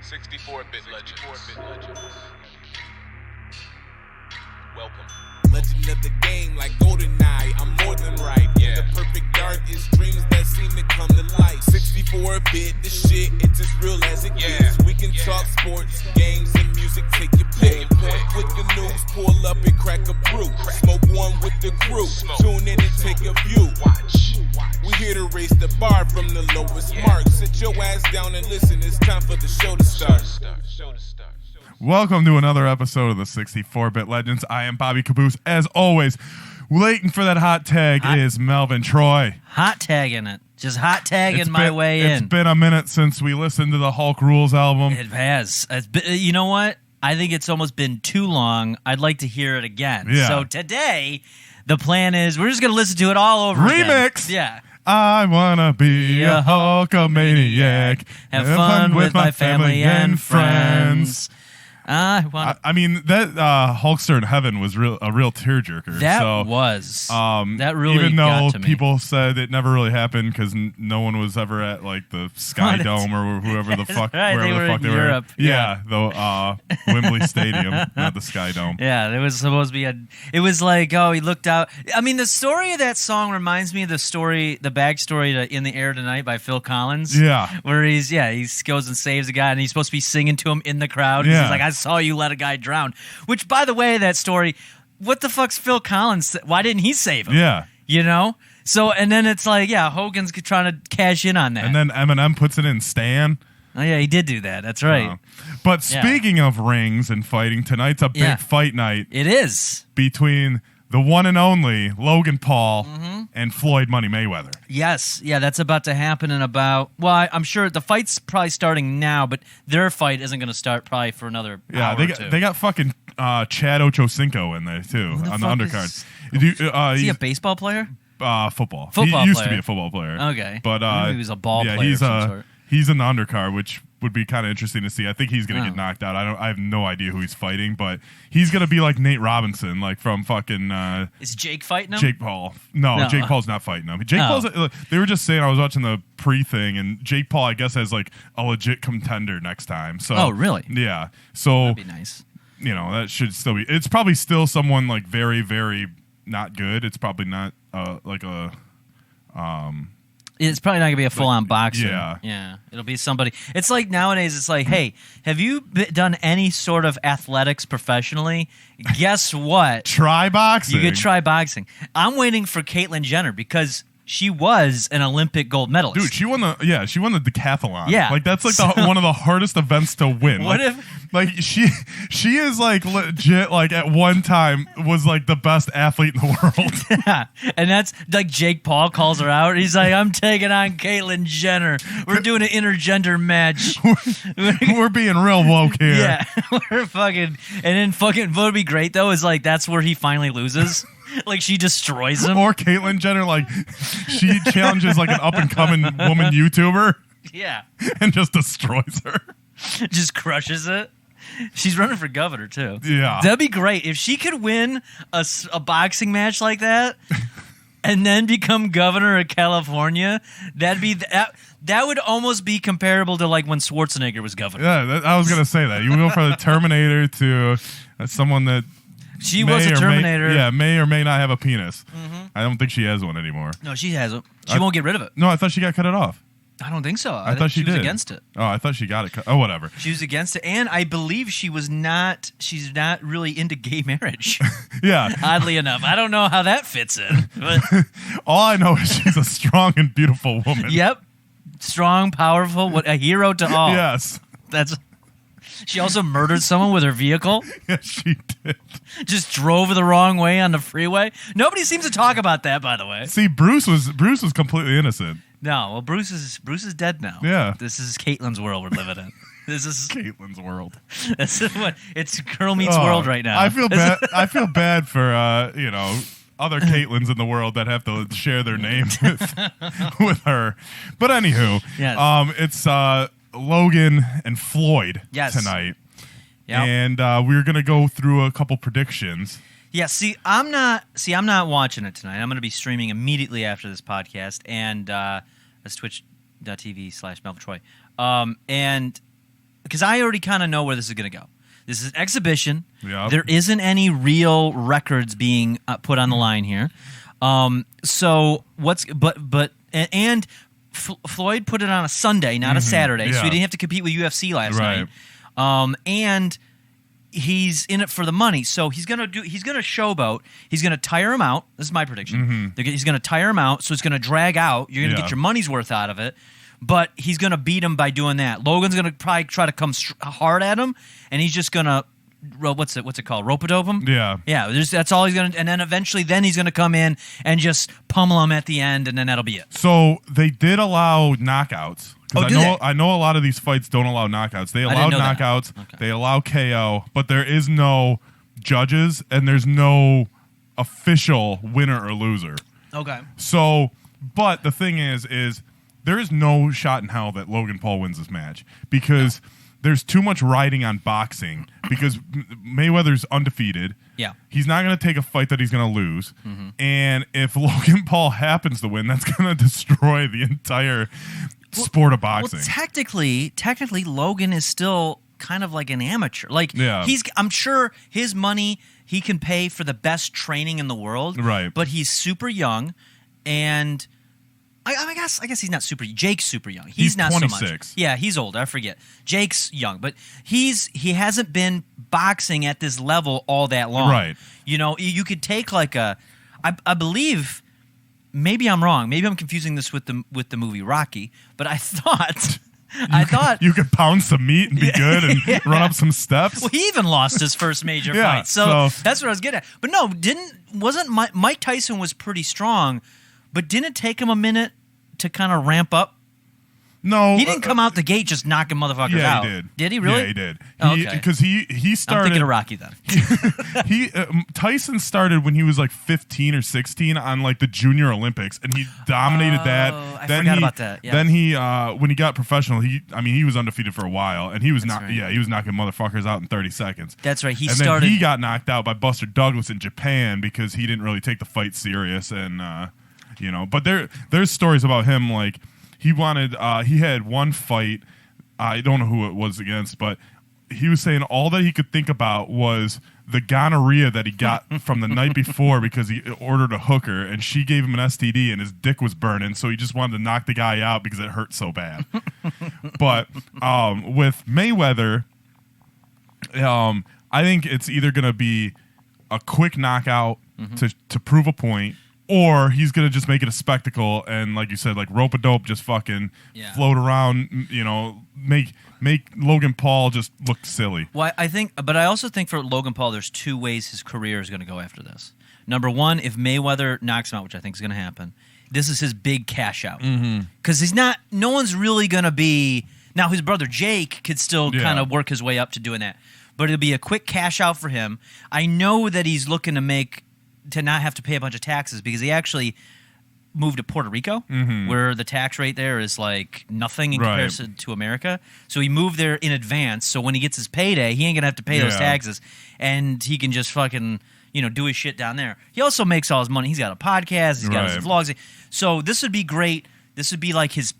64-bit legends. Welcome. Legend of the game, like GoldenEye, I'm more than right. Yeah. The perfect dark is dreams that seem to come to life. 64-bit, the shit, it's as real as it gets. We can talk sports, games, and music, take your pick. Point with the news, pull up and crack a brew. Smoke one with the crew, tune in and take a view. Watch. We here to raise the bar from the lowest mark. Sit your ass down and listen, it's time for the show to start. Welcome to another episode of the 64-Bit Legends. I am Bobby Caboose. As always, waiting for that hot tag is Melvin Troy. Hot tagging it. Just hot tagging my way in. It's been a minute since we listened to the Hulk Rules album. It has. You know what? I think it's almost been too long. I'd like to hear it again. Yeah. So today, the plan is we're just going to listen to it all over again. Remix! Yeah. I wanna be a Hulkamaniac. Have fun with my family and friends. I mean, that Hulkster in Heaven was a real tearjerker. That was. That really even though got to me. people said it never really happened because no one was ever at like the Sky Dome or whoever the fuck, right, wherever the fuck they Europe. were. Yeah, the Wembley Stadium, not the Sky Dome. Yeah, it was supposed to be it was like, oh, he looked out. I mean, the story of that song reminds me of the backstory to In the Air Tonight by Phil Collins. Yeah. Where he goes and saves a guy and he's supposed to be singing to him in the crowd. Yeah. He's like, I saw you let a guy drown. Which, by the way, that story, what the fuck's Phil Collins? Why didn't he save him? Yeah. You know? So, and then it's like, yeah, Hogan's trying to cash in on that. And then Eminem puts it in Stan. Oh, yeah, he did do that. That's right. But speaking of rings and fighting, tonight's a big fight night. It is. Between the one and only Logan Paul and Floyd Money Mayweather. Yes. Yeah, that's about to happen in about... Well, I'm sure the fight's probably starting now, but their fight isn't going to start probably for another hour or two. They got fucking Chad Ochocinco in there, too, on the undercard. Is he a baseball player? Football. Football he used player. to be a football player. Okay. But maybe he was a ball player of some sort. He's in the undercard, which would be kind of interesting to see. I think he's going to get knocked out. I have no idea who he's fighting, but he's going to be like Nate Robinson, like from fucking... Is Jake fighting him? Jake Paul. No, Jake Paul's not fighting him. Paul's... They were just saying, I was watching the pre-thing, and Jake Paul, I guess, has like a legit contender next time. So, oh, really? Yeah. So... That'd be nice. You know, that should still be... It's probably still someone like very, very not good. It's probably not like a... It's probably not going to be a full-on boxer. Yeah. Yeah. It'll be somebody. It's like nowadays, it's like, hey, have you done any sort of athletics professionally? Guess what? Try boxing. You could try boxing. I'm waiting for Caitlyn Jenner because she was an Olympic gold medalist. Dude, she won the decathlon. Yeah. Like that's like one of the hardest events to win. What like, if like she is like legit like at one time was like the best athlete in the world. Yeah. And that's like Jake Paul calls her out. He's like, I'm taking on Caitlyn Jenner. We're doing an intergender match. We're being real woke here. Yeah. We're fucking and then fucking what would be great though is like that's where he finally loses. Like she destroys him. Or Caitlyn Jenner, like she challenges like an up and coming woman YouTuber. Yeah. And just destroys her. Just crushes it. She's running for governor too. Yeah. That'd be great. If she could win a boxing match like that and then become governor of California, that would almost be comparable to like when Schwarzenegger was governor. Yeah, I was going to say that. You go from the Terminator to someone that she was a Terminator. May or may not have a penis. Mm-hmm. I don't think she has one anymore. No, she hasn't. She won't get rid of it. No, I thought she got cut it off. I don't think so. I thought she was did. Against it. Oh, I thought she got it cut. Oh, whatever. She was against it, and I believe she's not really into gay marriage. Yeah. Oddly enough. I don't know how that fits in. But all I know is she's a strong and beautiful woman. Yep. Strong, powerful, a hero to all. Yes. She also murdered someone with her vehicle. Yes, she did. Just drove the wrong way on the freeway. Nobody seems to talk about that, by the way. See, Bruce was completely innocent. No, well, Bruce is dead now. Yeah. This is Caitlyn's world we're living in. This is Caitlyn's world. This is what it's Girl Meets World right now. I feel bad. I feel bad for other Caitlyns in the world that have to share their name with her. But anywho, yes. It's Logan and Floyd tonight. Yep. And we're gonna go through a couple predictions. Yeah, I'm not watching it tonight. I'm going to be streaming immediately after this podcast, and that's twitch.tv/MelvinTroy. And because I already kind of know where this is going to go. This is an exhibition. Yep. There isn't any real records being put on the line here. So what's and Floyd put it on a Sunday, not a Saturday, so he didn't have to compete with UFC last night. And he's in it for the money, so he's gonna showboat. He's gonna tire him out. This is my prediction. He's gonna tire him out, so it's gonna drag out. You're gonna get your money's worth out of it, but he's gonna beat him by doing that. Logan's gonna probably try to come hard at him, and he's just gonna what's it called? Rope-a-dope him? Yeah. That's all he's gonna, and then eventually, he's gonna come in and just pummel him at the end, and then that'll be it. So they did allow knockouts. I know a lot of these fights don't allow knockouts. They allow knockouts. Okay. They allow KO, but there is no judges and there's no official winner or loser. Okay. So, but the thing is there is no shot in hell that Logan Paul wins this match because there's too much riding on boxing because Mayweather's undefeated. Yeah. He's not going to take a fight that he's going to lose. And if Logan Paul happens to win, that's going to destroy the entire sport of boxing. Well, technically, Logan is still kind of like an amateur. Like, I'm sure his money he can pay for the best training in the world. Right. But he's super young, and I guess he's not super. Jake's super young. He's not 26. So much. Yeah, he's older. I forget. Jake's young, but he hasn't been boxing at this level all that long. Right. You know, you could take like I believe. Maybe I'm wrong. Maybe I'm confusing this with the movie Rocky. But I thought you could pound some meat and be good and run up some steps. Well, he even lost his first major fight. So that's what I was getting at. But no, wasn't Mike Tyson was pretty strong, but didn't it take him a minute to kind of ramp up? No, he didn't come out the gate just knocking motherfuckers out. Yeah, he did. Did he really? Yeah, he did. Okay. Because he started. I'm thinking of Rocky then. Tyson started when he was like 15 or 16 on like the Junior Olympics, and he dominated that. I forgot about that. Yeah. Then he when he got professional, he was undefeated for a while, and he was he was knocking motherfuckers out in 30 seconds. That's right. Then he got knocked out by Buster Douglas in Japan because he didn't really take the fight serious, and But there's stories about him like. He had one fight, I don't know who it was against, but he was saying all that he could think about was the gonorrhea that he got from the night before because he ordered a hooker and she gave him an STD and his dick was burning, so he just wanted to knock the guy out because it hurt so bad. But with Mayweather, I think it's either going to be a quick knockout to prove a point, or he's going to just make it a spectacle and, like you said, like rope-a-dope, just fucking float around, make Logan Paul just look silly. Well, but I also think for Logan Paul, there's two ways his career is going to go after this. Number one, if Mayweather knocks him out, which I think is going to happen, this is his big cash out. Because no one's really going to be, now his brother Jake could still kind of work his way up to doing that. But it'll be a quick cash out for him. I know that he's looking to not have to pay a bunch of taxes because he actually moved to Puerto Rico, where the tax rate there is like nothing in comparison to America. So he moved there in advance. So when he gets his payday, he ain't gonna have to pay those taxes, and he can just fucking do his shit down there. He also makes all his money. He's got a podcast. He's got his vlogs. So this would be great. This would be like his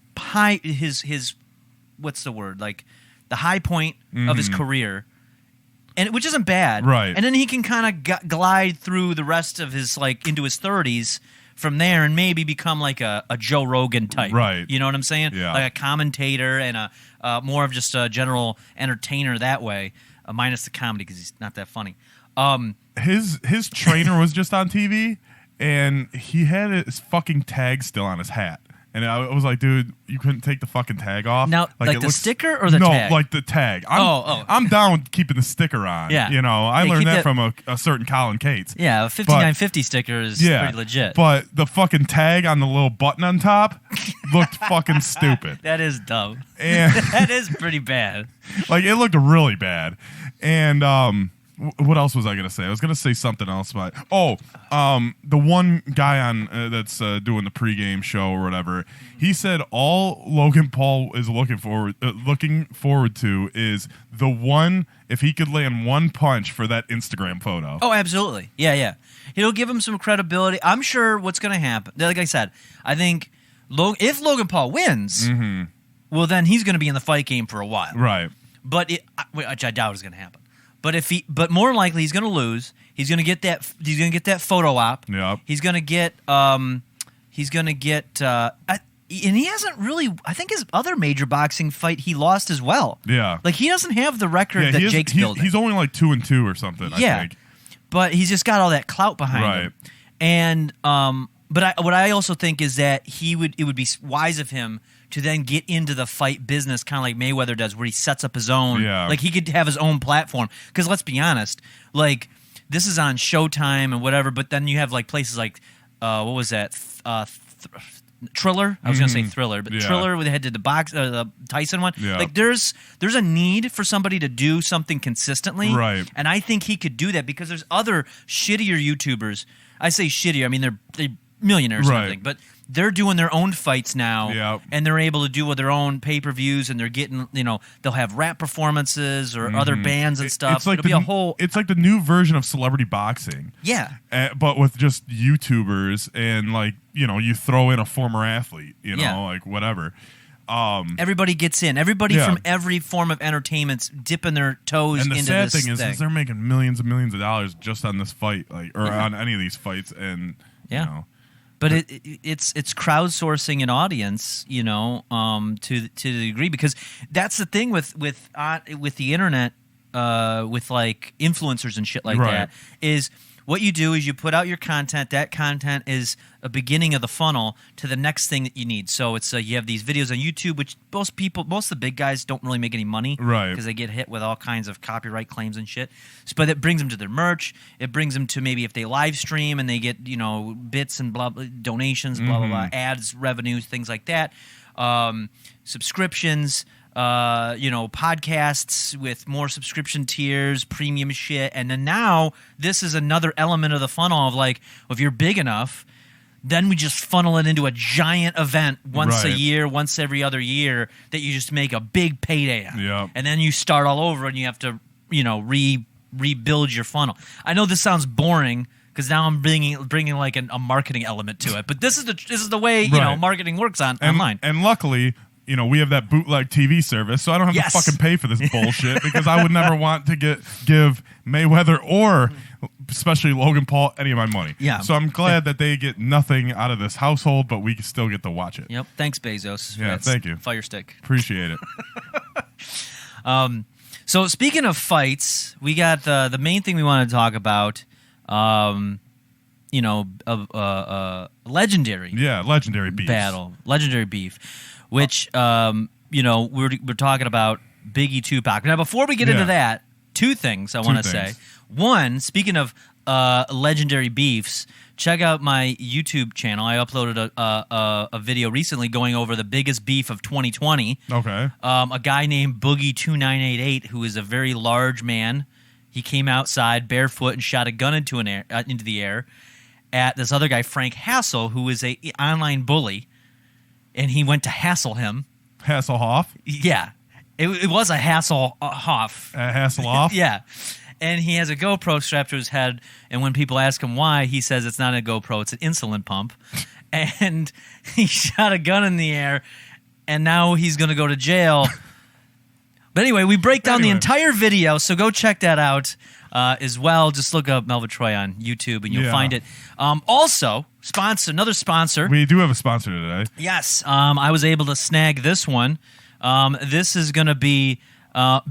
what's the word? Like the high point of his career. And which isn't bad, right? And then he can kind of glide through the rest of his into his 30s from there, and maybe become like a Joe Rogan type, right? You know what I'm saying? Yeah. Like a commentator and a more of just a general entertainer that way, minus the comedy because he's not that funny. His trainer was just on TV, and he had his fucking tag still on his hat. And I was like, dude, you couldn't take the fucking tag off? Now, like the sticker or the tag? No, like the tag. I'm down with keeping the sticker on. Yeah. I learned that from a certain Colin Cates. Yeah, a 5950 sticker is pretty legit. But the fucking tag on the little button on top looked fucking stupid. That is dumb. And that is pretty bad. Like, it looked really bad. And what else was I going to say? I was going to say something else, but the one guy on that's doing the pregame show or whatever, he said all Logan Paul is looking forward to is the one, if he could land one punch for that Instagram photo. Oh, absolutely. Yeah. It'll give him some credibility. I'm sure what's going to happen, like I said, I think if Logan Paul wins, well, then he's going to be in the fight game for a while. Right. but which I doubt is going to happen. But more likely he's going to lose. He's going to get that. He's going to get that photo op. Yep. He's going to get. And he hasn't really. I think his other major boxing fight he lost as well. Yeah. Like he doesn't have the record that Jake's building. He's only like 2-2 or something. I think. But he's just got all that clout behind him. And what I also think is that it would be wise of him to then get into the fight business, kind of like Mayweather does, where he sets up his own. Yeah. Like he could have his own platform. Because let's be honest, like this is on Showtime and whatever. But then you have like places like what was that? Triller. I was going to say Thriller, but Triller, where they had to the Tyson one. Yeah. Like there's a need for somebody to do something consistently, right? And I think he could do that because there's other shittier YouTubers. I say shittier. I mean they're millionaires, right? And everything, but they're doing their own fights now, and they're able to do their own pay-per-views, and they're getting, they'll have rap performances or other bands and stuff. It's like It's like the new version of celebrity boxing. Yeah, but with just YouTubers and like you throw in a former athlete, like whatever. Everybody gets in. Everybody from every form of entertainment's dipping their toes into this. And the sad thing is they're making millions and millions of dollars just on this fight, or on any of these fights, and But it's crowdsourcing an audience, to the degree, because that's the thing with the internet, with like influencers and shit like that, is what you do is you put out your content. That content is a beginning of the funnel to the next thing that you need. So it's you have these videos on YouTube, which most of the big guys don't really make any money, right? Because they get hit with all kinds of copyright claims and shit. But it brings them to their merch. It brings them to maybe if they live stream and they get bits and blah, blah donations, blah blah blah, ads, revenues, things like that, subscriptions. Podcasts with more subscription tiers, premium shit. And then now this is another element of the funnel of like, if you're big enough, then we just funnel it into a giant event once a year, once every other year that you just make a big payday on. Yeah. And then you start all over and you have to, rebuild your funnel. I know this sounds boring because now I'm bringing like a marketing element to it. But this is the way, marketing works online. And luckily, we have that bootleg TV service, so I don't have to fucking pay for this bullshit because I would never want to give Mayweather or especially Logan Paul any of my money. Yeah. So I'm glad that they get nothing out of this household, but we can still get to watch it. Yep. Thanks, Bezos. Yeah, thank you. Fire stick. Appreciate it. So speaking of fights, we got the main thing we want to talk about. Legendary. Yeah, legendary beef battle, legendary beef. Which, we're talking about Biggie Tupac. Now, before we get into that, two things I want to say. One, speaking of legendary beefs, check out my YouTube channel. I uploaded a video recently going over the biggest beef of 2020. Okay. A guy named Boogie2988, who is a very large man. He came outside barefoot and shot a gun into the air at this other guy, Frank Hassel, who is a online bully. And he went to hassle him. Hasselhoff? Yeah. It was a Hasselhoff. A Hasselhoff? Yeah. And he has a GoPro strapped to his head. And when people ask him why, he says it's not a GoPro, it's an insulin pump. And he shot a gun in the air. And now he's going to go to jail. But anyway, we break down the entire video. So go check that out as well. Just look up Melva Troy on YouTube and you'll find it. Also, another sponsor. We do have a sponsor today. Yes. I was able to snag this one. This is going to be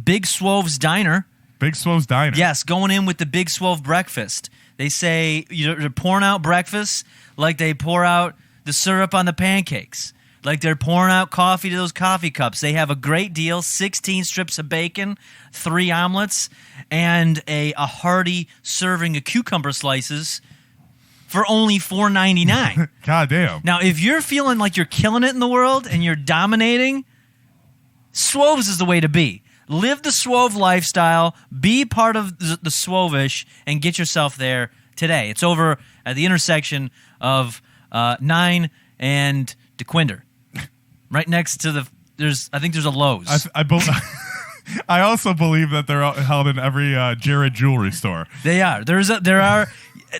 Big Swove's Diner. Big Swove's Diner. Yes, going in with the Big Swove breakfast. They say they're pouring out breakfast like they pour out the syrup on the pancakes. Like they're pouring out coffee to those coffee cups. They have a great deal, 16 strips of bacon, 3 omelets, and a hearty serving of cucumber slices for only $4.99. God damn. Now, if you're feeling like you're killing it in the world and you're dominating, Swove's is the way to be. Live the Swove lifestyle, be part of the Swovish, and get yourself there today. It's over at the intersection of 9 and DeQuinder. Right next to I think there's a Lowe's. I also believe that they're held in every Jared jewelry store. They are. There are.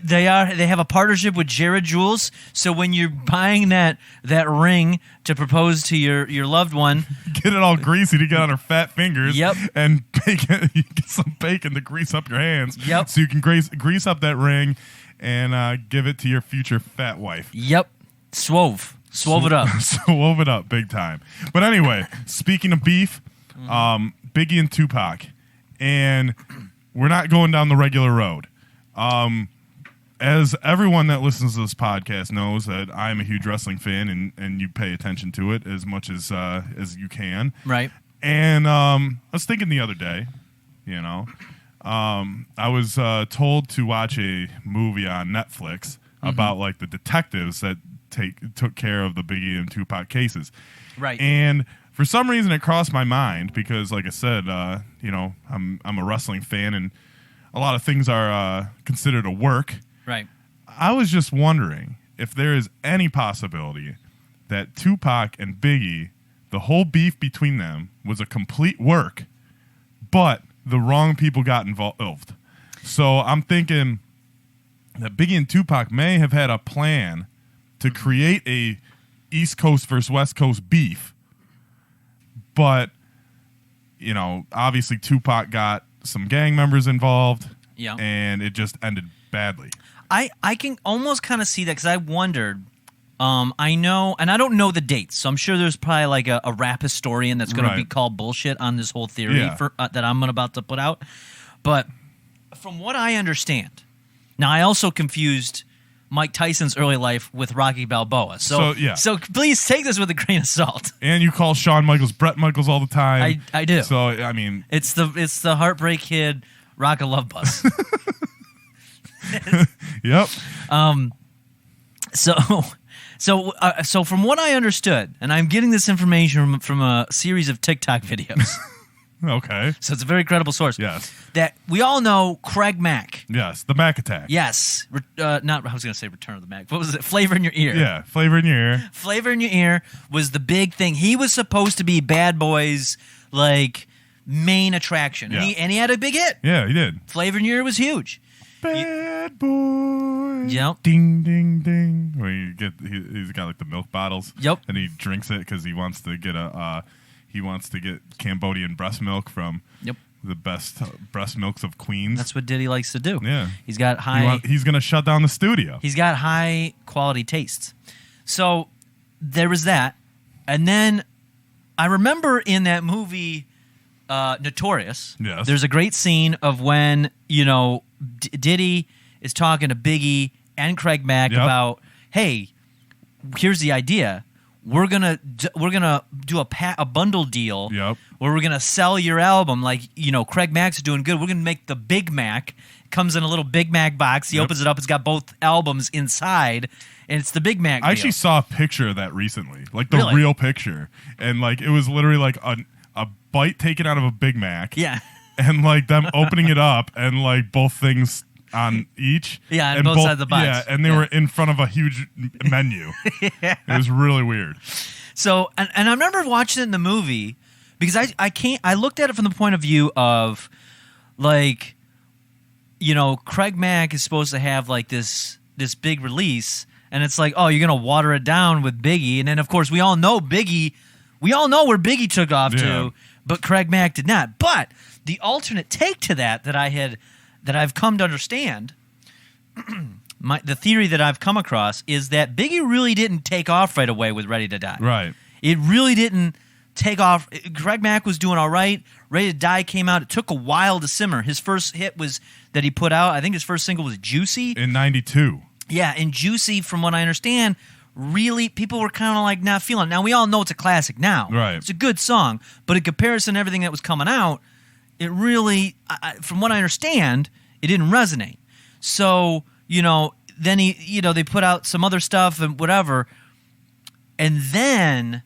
They have a partnership with Jared Jewels. So when you're buying that ring to propose to your loved one, get it all greasy to get on her fat fingers. Yep. And bacon, you get some bacon to grease up your hands. Yep. So you can grease up that ring and give it to your future fat wife. Yep. Swove it up. Swove it up big time. But anyway, speaking of beef, Biggie and Tupac, and we're not going down the regular road. As everyone that listens to this podcast knows that I'm a huge wrestling fan, and you pay attention to it as much as you can. Right. And I was thinking the other day, I was told to watch a movie on Netflix about like the detectives that took care of the Biggie and Tupac cases. Right. And for some reason it crossed my mind because, like I said, I'm a wrestling fan, and a lot of things are considered a work. Right. I was just wondering if there is any possibility that Tupac and Biggie, the whole beef between them, was a complete work, but the wrong people got involved. So I'm thinking that Biggie and Tupac may have had a plan to create a East Coast versus West Coast beef, but, obviously Tupac got some gang members involved, and it just ended badly. I can almost kind of see that because I wondered. I know, and I don't know the dates, so I'm sure there's probably like a rap historian that's going to be called bullshit on this whole theory that I'm about to put out. But from what I understand, now I also confused Mike Tyson's early life with Rocky Balboa. So please take this with a grain of salt. And you call Shawn Michaels Brett Michaels all the time. I do. So I mean, it's the Heartbreak Kid Rock a Love Bus. Yep. So from what I understood, and I'm getting this information from a series of TikTok videos. Okay. So it's a very credible source. Yes. That we all know Craig Mack. Yes, the Mack attack. Yes. I was going to say Return of the Mack. What was it? Flavor in Your Ear. Yeah, Flavor in Your Ear. Flavor in Your Ear was the big thing. He was supposed to be Bad Boys' main attraction. Yeah. And he had a big hit. Yeah, he did. Flavor in Your Ear was huge. Bad Boy. Yep. Ding, ding, ding. Where he's got like the milk bottles. Yep. And he drinks it because he wants to get Cambodian breast milk from the best breast milks of Queens. That's what Diddy likes to do. Yeah. He's got he's going to shut down the studio. He's got high quality tastes. So there was that. And then I remember in that movie Notorious, there's a great scene of when, Diddy is talking to Biggie and Craig Mack about, hey, here's the idea. We're gonna do a bundle deal where we're gonna sell your album. Like, Craig Mack's doing good. We're gonna make the Big Mac. Comes in a little Big Mac box. He opens it up. It's got both albums inside, and it's the Big Mac deal. I actually saw a picture of that recently, like the real picture, and like it was literally like a bite taken out of a Big Mac. Yeah. And like them opening it up and like both things on each. Yeah, on both sides of the box. Yeah, and they were in front of a huge menu. It was really weird. So, and I remember watching it in the movie because I looked at it from the point of view of like, Craig Mack is supposed to have like this big release, and it's like, oh, you're going to water it down with Biggie. And then, of course, we all know where Biggie took off to, but Craig Mack did not. But the alternate take to that I've come to understand, the theory that I've come across is that Biggie really didn't take off right away with Ready to Die. Right. It really didn't take off. Craig Mack was doing all right. Ready to Die came out. It took a while to simmer. His first hit that he put out, I think his first single was Juicy. In 92. Yeah, and Juicy, from what I understand, really, people were kind of like not feeling it. Now, we all know it's a classic now. Right. It's a good song, but in comparison to everything that was coming out, it really, from what I understand, it didn't resonate. So, then they put out some other stuff and whatever. And then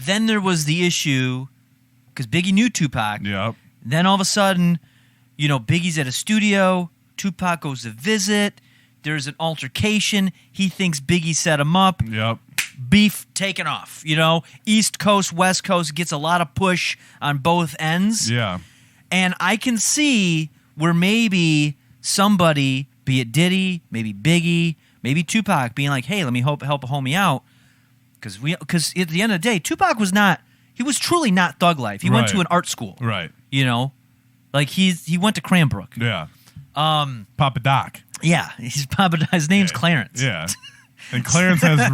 there was the issue, because Biggie knew Tupac. Yep. Then all of a sudden, Biggie's at a studio. Tupac goes to visit. There's an altercation. He thinks Biggie set him up. Yep. Beef taken off. East Coast, West Coast gets a lot of push on both ends. Yeah. And I can see where maybe somebody be it Diddy, maybe Biggie, maybe Tupac being like, hey, let me help a homie out. Because at the end of the day, Tupac was truly not thug life. He went to an art school. Right. You know? Like he went to Cranbrook. Yeah. Papa Doc. Yeah. His name's Clarence. Yeah. And Clarence has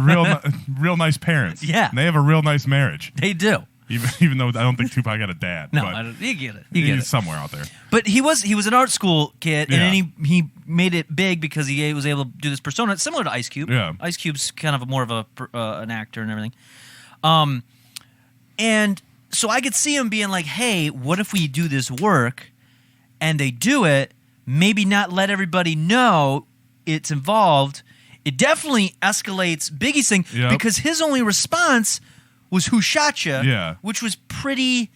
real nice parents. Yeah. And they have a real nice marriage. They do. Even though I don't think Tupac had a dad. No, but you get it. he's somewhere out there. But he was an art school kid, and Yeah. then he made it big because he was able to do this persona similar to Ice Cube. Yeah. Ice Cube's kind of more of an actor and everything. And so I could see him being like, hey, what if we do this work and they do it, maybe not let everybody know it's involved. It definitely escalates Biggie's thing because his only response was "Who shot you?" Yeah. which was pretty.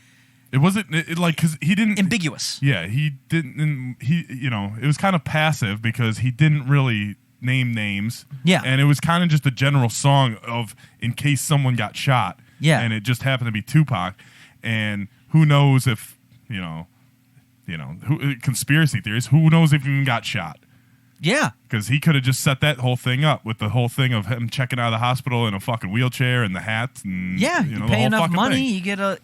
It wasn't like because he didn't ambiguous. Yeah, he didn't. It was kind of passive because he didn't really name names. Yeah, and it was kind of just a general song of in case someone got shot. Yeah, and it just happened to be Tupac, and who knows if conspiracy theories. Who knows if he even got shot? Yeah, because he could have just set that whole thing up with the whole thing of him checking out of the hospital in a fucking wheelchair and the hats and you pay enough money, thing.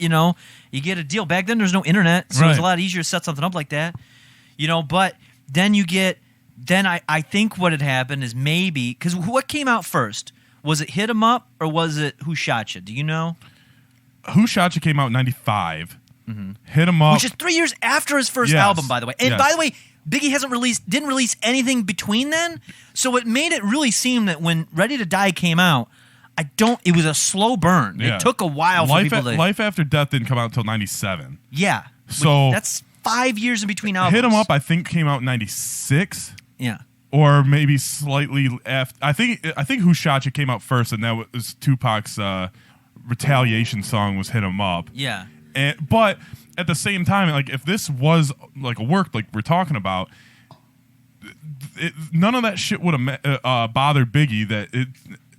you get a deal. Back then, there's no internet, so it was a lot easier to set something up like that. But then I think what had happened is maybe because what came out first, was it Hit 'Em Up or was it Who Shot You? Do you know? Who Shot You came out in 95. Hit 'Em Up, which is 3 years after his first album, by the way. And by the way, Biggie didn't release anything between then, so it made it really seem that when Ready to Die came out, it was a slow burn. Yeah. It took a while for people to... Life After Death didn't come out until 97. Yeah. So that's 5 years in between albums. Hit 'Em Up, I think, came out in 96. Yeah. Or maybe slightly after. I think Who Shot You came out first, and that was Tupac's retaliation song was Hit 'Em Up. Yeah. But at the same time, like if this was like a work like we're talking about, none of that shit would have bothered Biggie that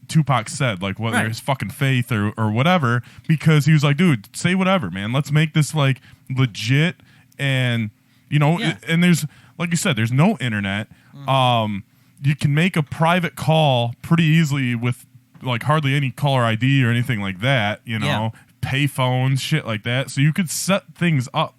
Tupac said, like whether his fucking faith or whatever, because he was like, dude, say whatever, man. Let's make this like legit, and and there's, like you said, there's no internet. You can make a private call pretty easily with like hardly any caller ID or anything like that, pay phones, shit like that. So you could set things up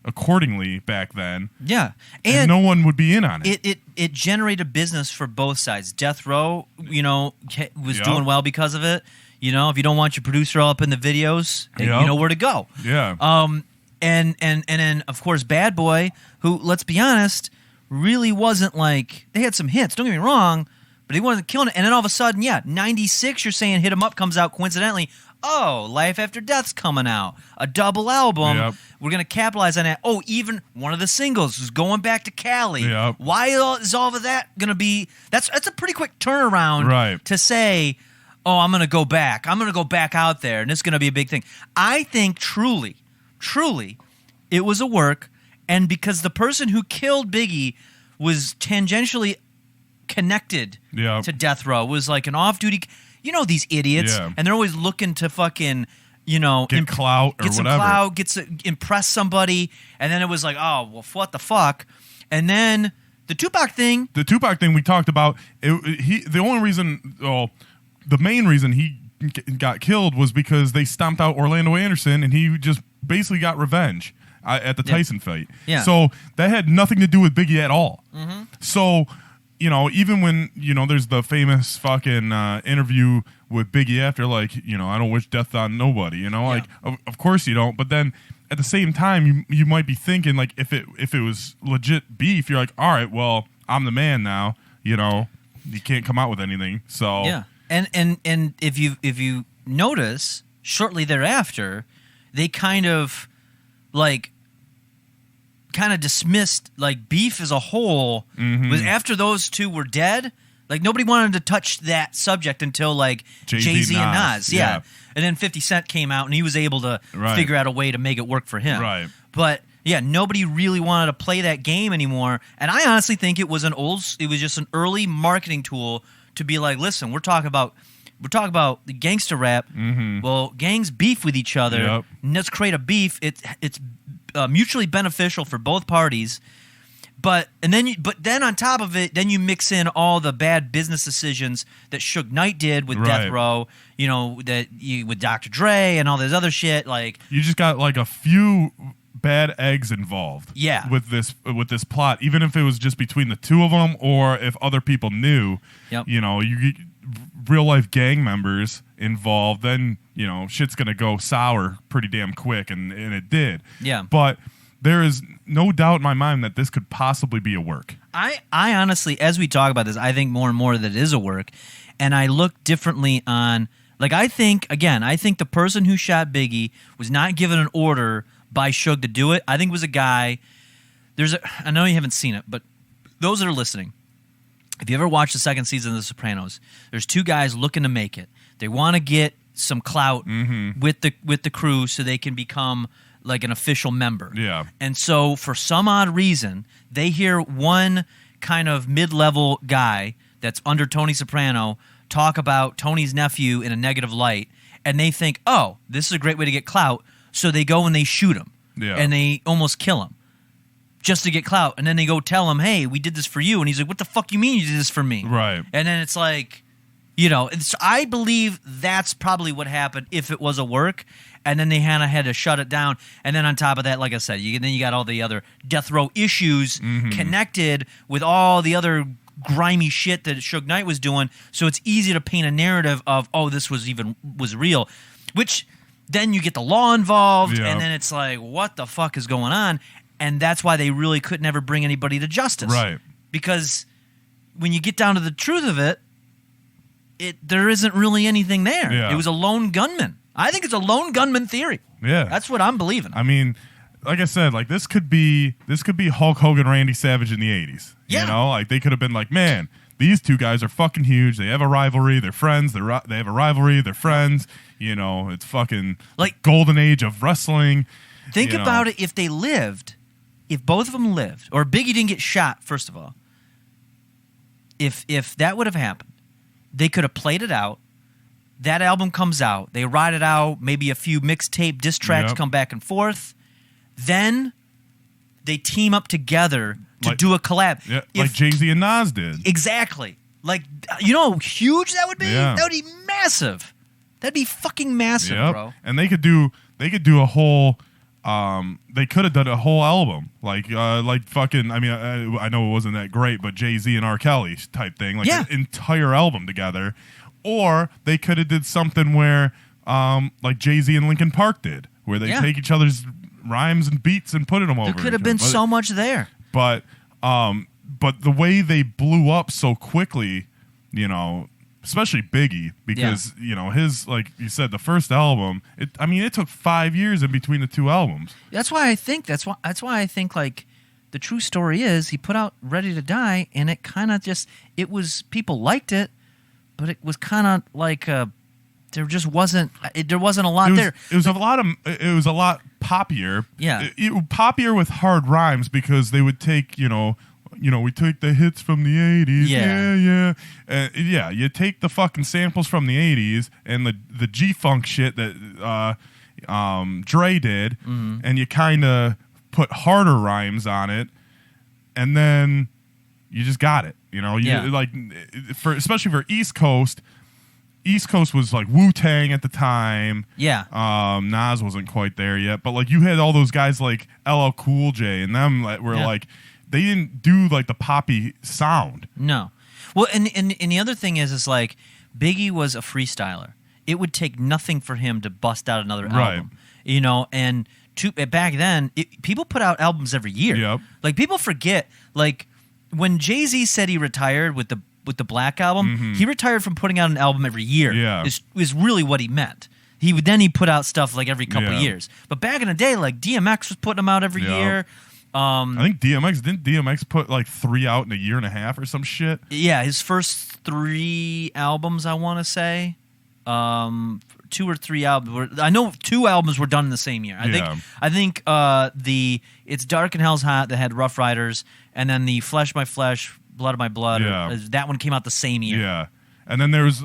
accordingly back then. Yeah. And no one would be in on it. It generated business for both sides. Death Row, was doing well because of it. If you don't want your producer all up in the videos, you know where to go. Yeah. And then of course Bad Boy, who, let's be honest, really wasn't like, they had some hits, don't get me wrong, but he wasn't killing it. And then all of a sudden, 96, you're saying Hit 'Em Up comes out coincidentally. Oh, Life After Death's coming out. A double album. Yep. We're going to capitalize on that. Oh, even one of the singles is going back to Cali. Yep. Why is all of that going to be... That's a pretty quick turnaround to say, oh, I'm going to go back. I'm going to go back out there, and it's going to be a big thing. I think truly, it was a work, and because the person who killed Biggie was tangentially connected to Death Row, was like an off-duty... these idiots, and they're always looking to fucking, get clout or get some whatever. clout, impress somebody, and then it was like, oh, well, what the fuck? And then the Tupac thing we talked about. The main reason he got killed was because they stomped out Orlando Anderson, and he just basically got revenge at the Tyson fight. Yeah. So that had nothing to do with Biggie at all. Mm-hmm. So. Even when, there's the famous fucking interview with Biggie after, like, I don't wish death on nobody, like, of course you don't. But then at the same time, you might be thinking, like, if it was legit beef, you're like, all right, well, I'm the man now, you can't come out with anything. So, yeah. And if you notice, shortly thereafter, they kind of dismissed like beef as a whole. Was after those two were dead, like nobody wanted to touch that subject until like Jay-Z and Nas. Yeah. And then 50 Cent came out and he was able to figure out a way to make it work for him. Right. But nobody really wanted to play that game anymore. And I honestly think it was just an early marketing tool to be like, listen, we're talking about the gangster rap. Well, gangs beef with each other. And let's create a beef. It's mutually beneficial for both parties. But then on top of it, then you mix in all the bad business decisions that Suge Knight did with Death Row, with Dr. Dre and all this other shit. Like, you just got like a few bad eggs involved. Yeah. With this plot, even if it was just between the two of them, or if other people knew. Yep. You get real life gang members involved, then shit's gonna go sour pretty damn quick, and it did. Yeah. But there is no doubt in my mind that this could possibly be a work. I honestly, as we talk about this, I think more and more that it is a work, and I look differently on, like, I think the person who shot Biggie was not given an order by Suge to do it. I think it was a guy. I know you haven't seen it, but those that are listening, if you ever watched the second season of The Sopranos, there's two guys looking to make it. They want to get some clout with the crew so they can become like an official member. Yeah. And so for some odd reason, they hear one kind of mid-level guy that's under Tony Soprano talk about Tony's nephew in a negative light, and they think, oh, this is a great way to get clout, so they go and they shoot him. Yeah. And they almost kill him just to get clout. And then they go tell him, hey, we did this for you. And he's like, what the fuck you mean you did this for me? Right. And then it's like, I believe that's probably what happened if it was a work. And then they had to shut it down. And then on top of that, like I said, you got all the other death row issues connected with all the other grimy shit that Suge Knight was doing. So it's easy to paint a narrative of, oh, this was real, which then you get the law involved. Yeah. And then it's like, what the fuck is going on? And that's why they really could never bring anybody to justice. Right. Because when you get down to the truth of it, there isn't really anything there. Yeah. It was a lone gunman. I think it's a lone gunman theory. Yeah. That's what I'm believing. I mean, like I said, like this could be Hulk Hogan, Randy Savage in the 80s. Yeah. Like they could have been like, man, these two guys are fucking huge. They have a rivalry. They're friends. They have a rivalry. They're friends. It's fucking like golden age of wrestling. Think about it. If both of them lived, or Biggie didn't get shot, first of all, if that would have happened, they could have played it out. That album comes out. They ride it out. Maybe a few mixtape diss tracks come back and forth. Then they team up together to do a collab. Yeah, like Jay-Z and Nas did. Exactly. Like, how huge that would be? Yeah. That would be massive. That'd be fucking massive, bro. And they could do a whole. They could have done a whole album, like fucking. I mean, I know it wasn't that great, but Jay-Z and R. Kelly type thing, like an entire album together. Or they could have did something where, like Jay-Z and Linkin Park did, where they take each other's rhymes and beats and put them over. There could have been so much there. But the way they blew up so quickly, especially Biggie, because his, like you said, the first album. It took 5 years in between the two albums. That's why I think like the true story is he put out Ready to Die, and it kind of was people liked it, but it was kind of like there wasn't a lot there. It was a lot poppier. Yeah, poppier with hard rhymes because they would take we take the hits from the 80s. Yeah. You take the fucking samples from the 80s and the G-Funk shit that Dre did, and you kind of put harder rhymes on it, and then you just got it. Like especially for East Coast was like Wu-Tang at the time. Yeah. Nas wasn't quite there yet, but like you had all those guys like LL Cool J and them like they didn't do like the poppy sound. No. Well, and the other thing is like Biggie was a freestyler. It would take nothing for him to bust out another album. And back then, people put out albums every year. Yep. Like people forget, like when Jay-Z said he retired with the Black album, he retired from putting out an album every year. Yeah. Is really what he meant. He put out stuff like every couple of years. But back in the day, like DMX was putting them out every year. I think DMX put like 3 out in a year and a half or some shit? Yeah, his first 3 albums, I want to say. 2 or 3 albums. I know 2 albums were done in the same year. I think It's Dark and Hell's Hot that had Rough Riders, and then the Flesh My Flesh, Blood of My Blood. That one came out the same year. Yeah, and then there was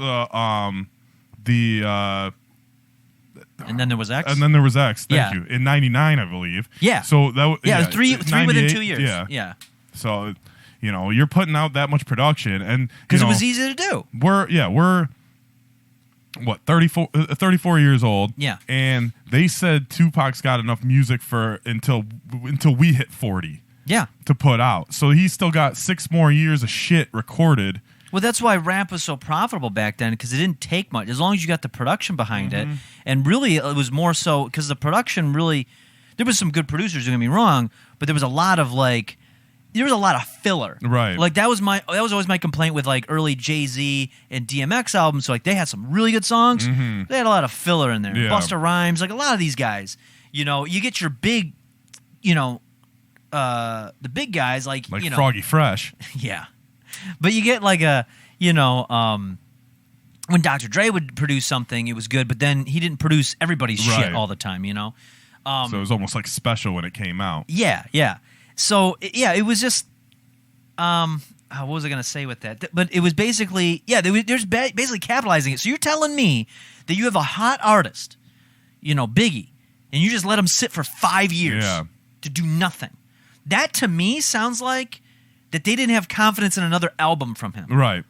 and then there was X. Thank you. In '99, I believe. Yeah. So that 3 within 2 years. Yeah. So, you know, you're putting out that much production, and Because it was easy to do. We're what 34 years old. Yeah. And they said Tupac's got enough music for until we hit 40. Yeah. To put out. So he's still got 6 more years of shit recorded. Well, that's why rap was so profitable back then, because it didn't take much. As long as you got the production behind it. And really, it was more so because the production really, there was some good producers, don't get me wrong, but there was a lot of filler. Right. Like that was always my complaint with like early Jay-Z and DMX albums. So like they had some really good songs. They had a lot of filler in there. Yeah. Busta Rhymes, like a lot of these guys. You know, you get your big, you know, the big guys like you know, Froggy Fresh. yeah. But you get like a, you know, when Dr. Dre would produce something, it was good, but then he didn't produce everybody's shit all the time, you know? So it was almost like special when it came out. Yeah, yeah. So, yeah, it was just, what was I going to say with that? But it was basically, yeah, there's basically capitalizing it. So you're telling me that you have a hot artist, you know, Biggie, and you just let him sit for 5 years to do nothing. That, to me, sounds like that they didn't have confidence in another album from him. Right.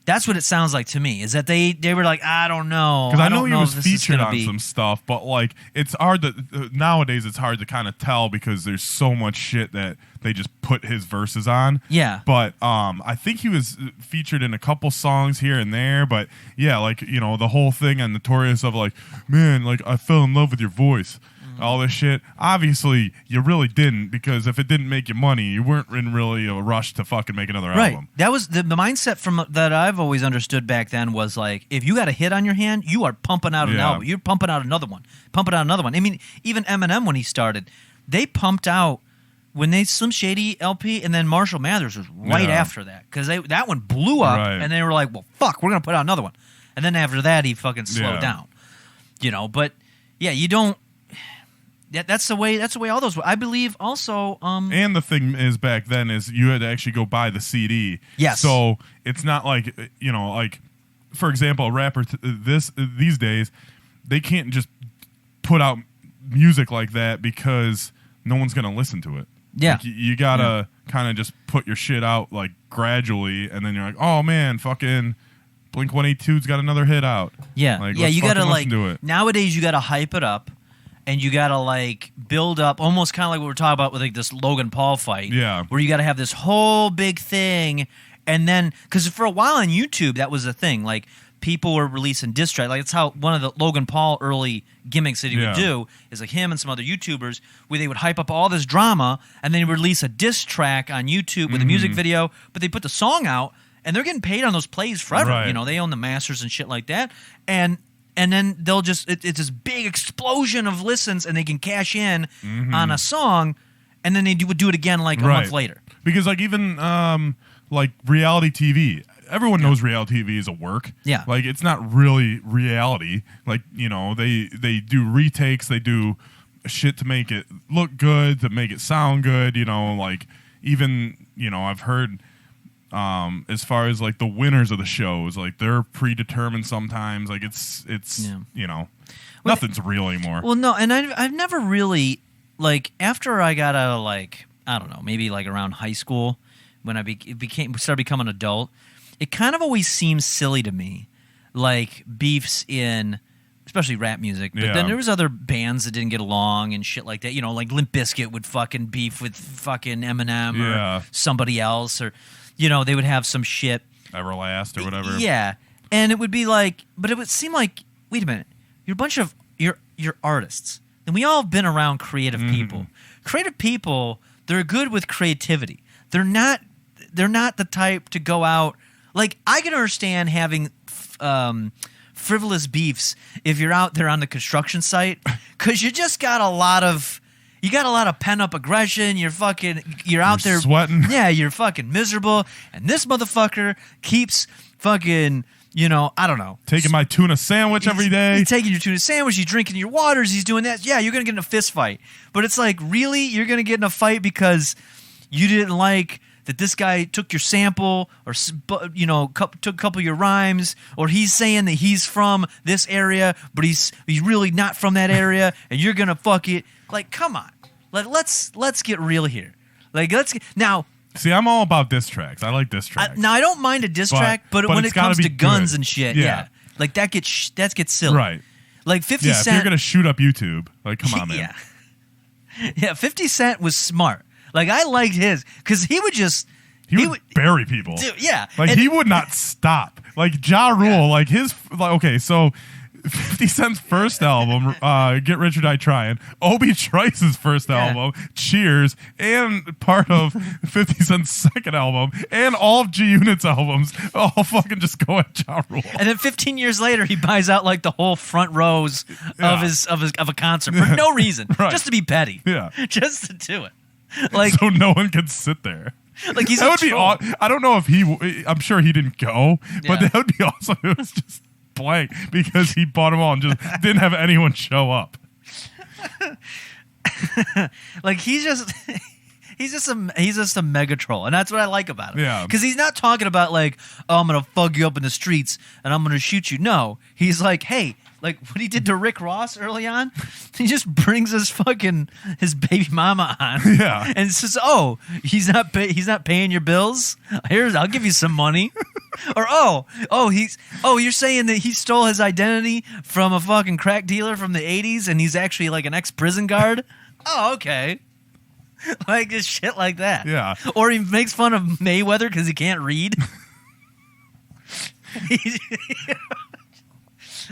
That's what it sounds like to me, is that they were like, I don't know. Because I know he was if this is featured gonna on some stuff, but like it's hard to nowadays it's hard to kind of tell because there's so much shit that they just put his verses on. Yeah. But I think he was featured in a couple songs here and there, but yeah, like, you know, the whole thing on Notorious of like, man, like I fell in love with your voice. All this shit. Obviously, you really didn't, because if it didn't make you money, you weren't in really a rush to fucking make another album. That was the mindset from that I've always understood back then was like, if you got a hit on your hand, you are pumping out an album. You're pumping out another one. Pumping out another one. I mean, even Eminem when he started, they pumped out when they Slim Shady LP, and then Marshall Mathers was right after that, because that one blew up, and they were like, well, fuck, we're gonna put out another one, and then after that he fucking slowed down, you know. But yeah, you don't. That's the way all those. I believe also. And the thing is, back then is you had to actually go buy the CD. Yes. So it's not like, you know, like for example, a rapper these days, they can't just put out music like that because no one's gonna listen to it. Yeah. Like, you gotta kind of just put your shit out like gradually, and then you're like, oh man, fucking Blink-182's got another hit out. Yeah. Like, yeah. You gotta listen to it. Nowadays you gotta hype it up. And you gotta like build up, almost kind of like what we're talking about with like this Logan Paul fight. Yeah. Where you gotta have this whole big thing, and then because for a while on YouTube that was a thing. Like people were releasing diss tracks. Like it's how one of the Logan Paul early gimmicks that he would do is like him and some other YouTubers where they would hype up all this drama and then release a diss track on YouTube with a music video, but they put the song out and they're getting paid on those plays forever. Right. You know, they own the masters and shit like that, and then they'll just it's this big explosion of listens, and they can cash in on a song, and then they would do it again like a month later. Because like even like reality TV, everyone knows reality TV is a work. Yeah. Like it's not really reality. Like, you know, they do retakes, they do shit to make it look good, to make it sound good. You know, like even, you know, I've heard. As far as like the winners of the shows, like they're predetermined sometimes. Like it's you know, nothing's real anymore. Well, no, and I've never really like after I got out of like I don't know, maybe like around high school when I started becoming an adult, it kind of always seems silly to me, like beefs in especially rap music. But then there was other bands that didn't get along and shit like that. You know, like Limp Bizkit would fucking beef with fucking Eminem or somebody else, or you know, they would have some shit. Everlast or whatever. Yeah. And it would be like, but it would seem like, wait a minute, you're a bunch of, you're artists. And we all have been around creative people. Creative people, they're good with creativity. They're not the type to go out, like, I can understand having frivolous beefs if you're out there on the construction site, because you just got a lot of, pent up aggression. You're out there sweating. Yeah, you're fucking miserable. And this motherfucker keeps fucking, you know, I don't know. Taking my tuna sandwich every day. He's taking your tuna sandwich. He's drinking your waters. He's doing that. Yeah, you're going to get in a fist fight. But it's like, really? You're going to get in a fight because you didn't like that this guy took your sample or, you know, took a couple of your rhymes, or he's saying that he's from this area, but he's really not from that area, and you're going to fuck it. Like, come on. Let's get real here. Like, now, See, I'm all about diss tracks. I like diss tracks. Now I don't mind a diss track, but when it's it comes gotta to be guns good. and shit, Yeah. like that gets silly. Right. Like 50 Yeah, Cent. if you're gonna shoot up YouTube, like, come on, man. Yeah, 50 Cent was smart. Like, I liked his, because he would just... He would bury people. Dude, yeah. Like, And- he would not stop. Like, Ja Rule, like, his... Like, okay, so 50 Cent's first album, Get Rich or Die Trying, Obi Trice's first album, Cheers, and part of 50 Cent's second album, and all of G-Unit's albums, all fucking just go at Ja Rule. And then 15 years later, he buys out, like, the whole front rows Yeah. of a concert for no reason. Right. Just to be petty. Yeah. Just to do it. Like, So no one can sit there. like he's That a would be troll. awesome. I don't know if I'm sure he didn't go, but Yeah. that would be awesome. It was just blank because he bought them all and just didn't have anyone show up. Like, he's just a mega troll, and that's what I like about him. Yeah. Because he's not talking about like, oh, I'm gonna fuck you up in the streets and I'm gonna shoot you. No, he's like, hey, like what he did to Rick Ross early on. He just brings his baby mama on. Yeah. And says, oh, he's not paying your bills. I'll give you some money. Or you're saying that he stole his identity from a fucking crack dealer from the 80s and he's actually like an ex-prison guard? Oh, okay. Like just shit like that. Yeah. Or he makes fun of Mayweather because he can't read.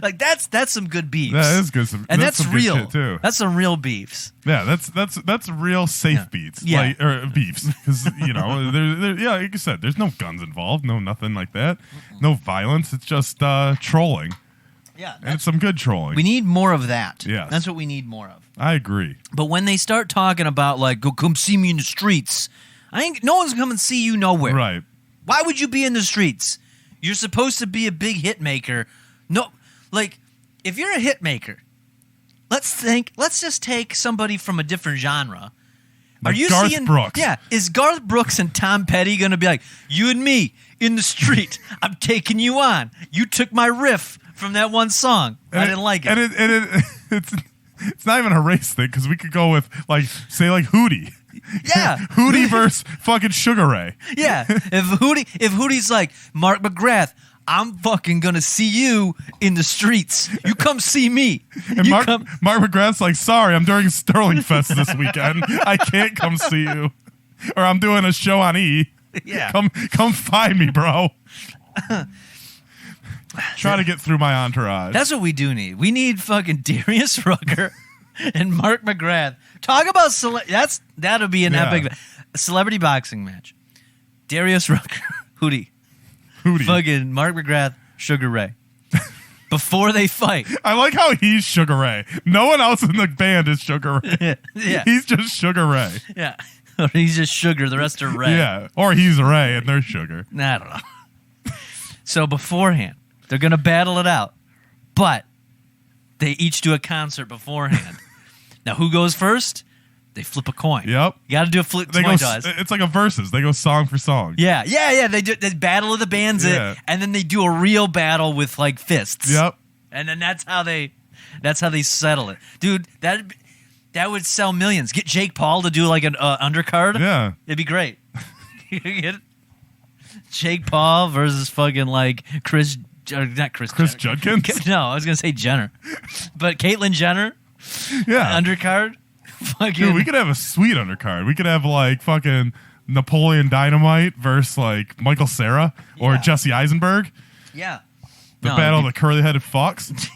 Like that's some good beefs. That is good. And that's that's some good real. shit, too. That's some real beefs. Yeah, that's real safe beats. Yeah. Like, or beefs. Because, you know, yeah, like you said, there's no guns involved, no nothing like that. No violence. It's just trolling. Yeah. And it's some good trolling. We need more of that. Yes. That's what we need more of. I agree. But when they start talking about like, go come see me in the streets, no one's coming to see you nowhere. Right. Why would you be in the streets? You're supposed to be a big hit maker. No, like if you're a hit maker, let's just take somebody from a different genre. Like Are you Garth seeing? Brooks. Yeah, is Garth Brooks and Tom Petty going to be like, you and me in the street? I'm taking you on. You took my riff from that one song. I didn't like it. And it's not even a race thing because we could go with like Hootie. Yeah. Hootie versus fucking Sugar Ray. Yeah, if Hootie's like, Mark McGrath, I'm fucking gonna see you in the streets. You come see me. And Mark McGrath's like, sorry, I'm doing Sterling Fest this weekend. I can't come see you. Or I'm doing a show on E. Yeah. Come find me, bro. Try to get through my entourage. That's what we do need. We need fucking Darius Rucker and Mark McGrath. Talk about that'll be an epic celebrity boxing match. Darius Rucker, Hootie. Fucking Mark McGrath, Sugar Ray. Before they fight. I like how he's Sugar Ray. No one else in the band is Sugar Ray. Yeah. He's just Sugar Ray. Yeah. Or he's just Sugar, the rest are Ray. Yeah. Or he's Ray and they're Sugar. I don't know. So beforehand, they're going to battle it out. But they each do a concert beforehand. Now, who goes first? They flip a coin. Yep. You got to do a flip They coin go. toss. It's like a versus. They go song for song. Yeah. They battle of the bands, Yeah. and then they do a real battle with like fists. Yep. And then that's how they settle it, dude. That would sell millions. Get Jake Paul to do like an undercard. Yeah. It'd be great. You get it? Jake Paul versus fucking like Chris Judkins? No, I was gonna say Jenner, but Caitlyn Jenner Yeah. undercard. Fucking Dude, we could have a sweet undercard. We could have like fucking Napoleon Dynamite versus like Michael Cera or Yeah. Jesse Eisenberg. yeah. The No, battle of it'd the curly-headed fucks.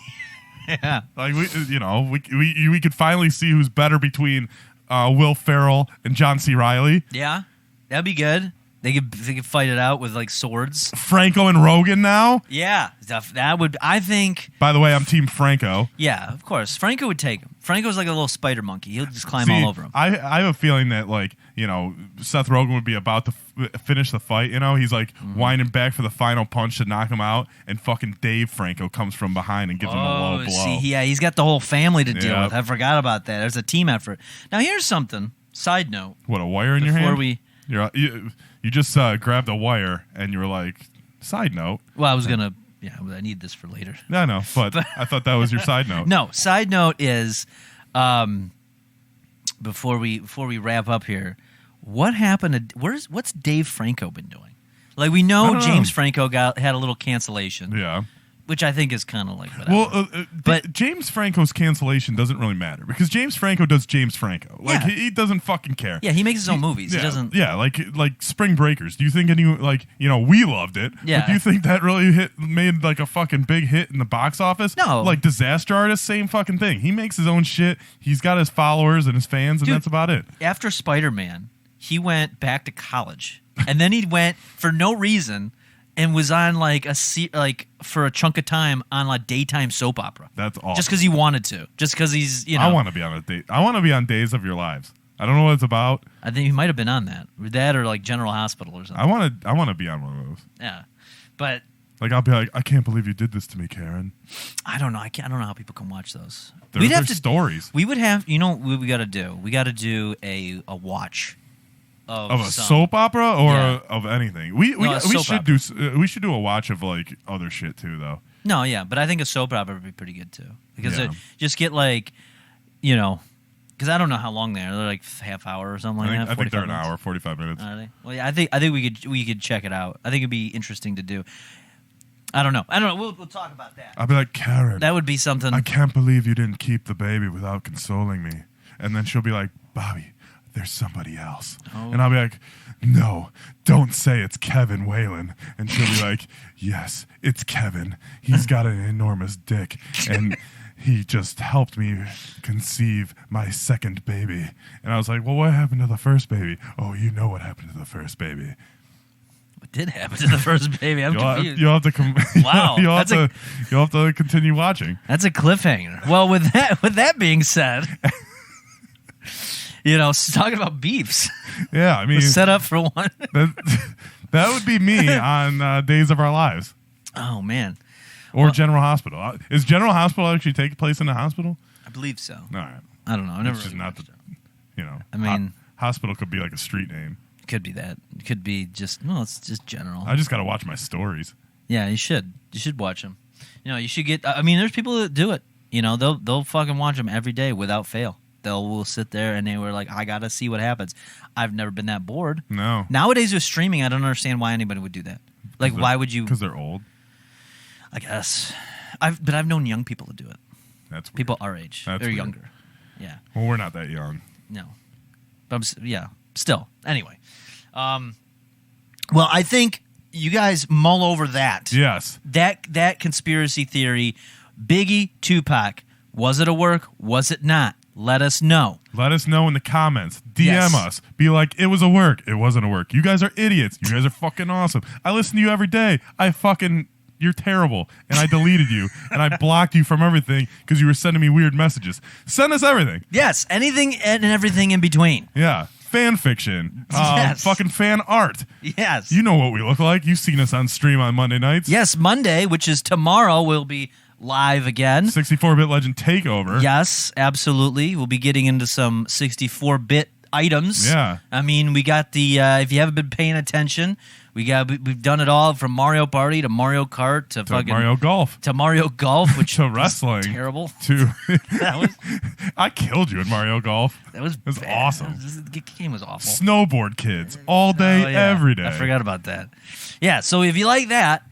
Yeah. Like we could finally see who's better between Will Ferrell and John C. Reilly. Yeah. That'd be good. They could fight it out with like swords. Franco and Rogan now. Yeah, that would. I think. By the way, I'm Team Franco. Yeah, of course. Franco would take him. Franco's like a little spider monkey. He'll just climb See, all over him. I have a feeling that Seth Rogen would be about to finish the fight. He's like winding back for the final punch to knock him out, and fucking Dave Franco comes from behind and gives him a low blow. See, he's got the whole family to deal Yeah. with. I forgot about that. There's a team effort. Now, here's something. Side note. What, a wire in your Before hand? You just grabbed a wire and you were like, side note. Well, I was gonna. Yeah, I need this for later. I know, but I thought that was your side note. No, side note is, before we wrap up here, what happened to what's Dave Franco been doing? Like we know James Franco had a little cancellation. Yeah. Which I think is kind of like whatever. Well, but James Franco's cancellation doesn't really matter because James Franco does James Franco. Like he doesn't fucking care. Yeah, he makes his own movies. Yeah, he doesn't. Yeah, like Spring Breakers. Do you think we loved it? Yeah. But do you think that really made like a fucking big hit in the box office? No. Like Disaster Artist, same fucking thing. He makes his own shit. He's got his followers and his fans, and that's about it. After Spider-Man, he went back to college, and then he went for no reason. And was on for a chunk of time on a daytime soap opera. That's awesome. Just because he wanted to. Just because he's I want to be on a date. I want to be on Days of Your Lives. I don't know what it's about. I think he might have been on that or like General Hospital or something. I want to be on one of those. Yeah, but like I'll be like, I can't believe you did this to me, Karen. I don't know. I don't know how people can watch those. They're stories. We would have. You know what we got to do? We got to do a watch. Of a soap opera or of anything. We should do a watch of like other shit too though. No, yeah, but I think a soap opera would be pretty good too because just get like, because I don't know how long they're like half hour or something like that. I think they're an hour, 45 minutes. Are they? Well, yeah, I think we could check it out. I think it'd be interesting to do. I don't know. We'll talk about that. I'll be like, Karen, that would be something. I can't believe you didn't keep the baby without consoling me. And then she'll be like, Bobby, there's somebody else. Oh. And I'll be like, no, don't say it's Kevin Whalen. And she'll be like, yes, it's Kevin. He's got an enormous dick. And he just helped me conceive my second baby. And I was like, well, what happened to the first baby? Oh, you know what happened to the first baby. What did happen to the first baby? I'm confused. You'll have to wow. You'll have to continue watching. That's a cliffhanger. Well, with that being said... talking about beefs. Yeah, I mean, set up for one. that would be me on Days of Our Lives. Oh man, or General Hospital. Is General Hospital actually take place in a hospital? I believe so. All right, I don't know. I never. It's just not the, I mean, hospital could be like a street name. Could be that. It could be just. No, it's just general. I just got to watch my stories. Yeah, you should. You should watch them. You should get. I mean, there's people that do it. They'll fucking watch them every day without fail. Will sit there and they were like, I gotta see what happens. I've never been that bored. No. Nowadays with streaming, I don't understand why anybody would do that. Like, why would you? Because they're old. I guess. But I've known young people to do it. That's weird. People our age. They're younger. Yeah. Well, we're not that young. No. But still. Anyway. Well, I think you guys mull over that. Yes. That conspiracy theory. Biggie, Tupac. Was it a work? Was it not? Let us know. Let us know in the comments. DM us. Be like, it was a work. It wasn't a work. You guys are idiots. You guys are fucking awesome. I listen to you every day. You're terrible. And I deleted you. And I blocked you from everything because you were sending me weird messages. Send us everything. Yes. Anything and everything in between. Yeah. Fan fiction. Fucking fan art. Yes. You know what we look like. You've seen us on stream on Monday nights. Yes. Monday, which is tomorrow, will be live again. 64-bit Legend Takeover. Yes, absolutely. We'll be getting into some 64-bit items. Yeah. I mean, we got the if you haven't been paying attention, we've done it all from Mario Party to Mario Kart to fucking Mario Golf. To Mario Golf, which to wrestling. Terrible. I killed you at Mario Golf. That was awesome. The game was awful. Snowboard kids all day, every day. I forgot about that. Yeah, so if you like that,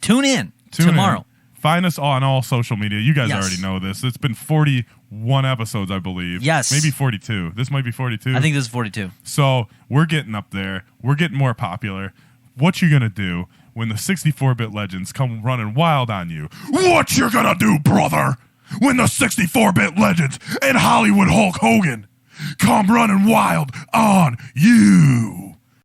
tune in tomorrow. Find us on all social media. You guys already know this. It's been 41 episodes, I believe. Yes. Maybe 42. This might be 42. I think this is 42. So we're getting up there. We're getting more popular. What you going to do when the 64-bit legends come running wild on you? What you going to do, brother, when the 64-bit legends and Hollywood Hulk Hogan come running wild on you?